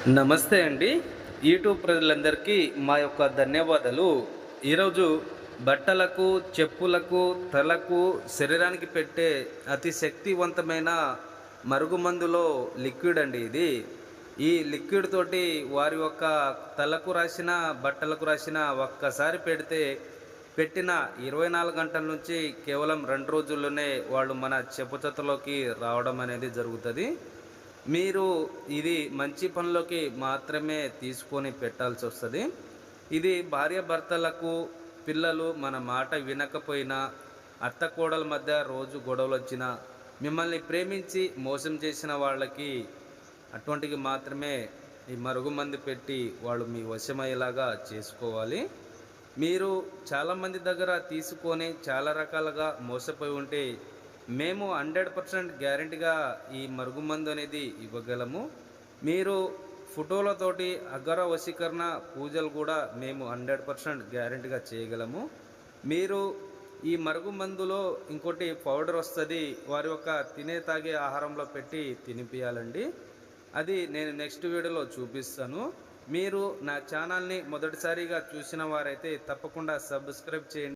నమస్తే అండి. యూట్యూబ్ ప్రజలందరికీ మా యొక్క ధన్యవాదాలు. ఈరోజు బట్టలకు, చెప్పులకు, తలకు, శరీరానికి పెట్టే అతి శక్తివంతమైన మరుగుమందులో లిక్విడ్ అండి ఇది. ఈ లిక్విడ్ తోటి వారి యొక్క తలకు రాసిన, బట్టలకు రాసిన ఒక్కసారి పెడితే పెట్టిన 24 గంటల నుంచి కేవలం 2 రోజుల్లోనే వాళ్ళు మన చెప్పుచెత్తలోకి రావడం అనేది జరుగుతది. మీరు ఇది మంచి పనులకి మాత్రమే తీసుకొని పెట్టాల్సొస్తది. ఇది భార్యాభర్తలకు, పిల్లలు మన మాట వినకపోయినా, అత్తకోడల మధ్య రోజు గొడవలొచ్చినా, మిమ్మల్ని ప్రేమించి మోసం చేసిన వాళ్ళకి అటువంటివి మాత్రమే ఈ మరుగుమందు పెట్టి వాళ్ళు మీ వశమయ్యేలాగా చేసుకోవాలి. మీరు చాలామంది దగ్గర తీసుకొని చాలా రకాలుగా మోసపోయి ఉంటే మేము 100% గ్యారంటీగా ఈ మరుగుమందు అనేది ఇవ్వగలము. మీరు ఫోటోలతోటి అగర వశీకరణ పూజలు కూడా మేము 100% గ్యారంటీగా చేయగలము. మీరు ఈ మరుగుమందులో ఇంకోటి పౌడర్ వస్తది. వారి యొక్క తినే, తాగే ఆహారంలో పెట్టి తినిపియాలండి. అది నేను నెక్స్ట్ వీడియోలో చూపిస్తాను. మీరు నా ఛానల్‌ని మొదటిసారిగా చూసిన వారైతే తప్పకుండా సబ్స్క్రైబ్ చేయండి.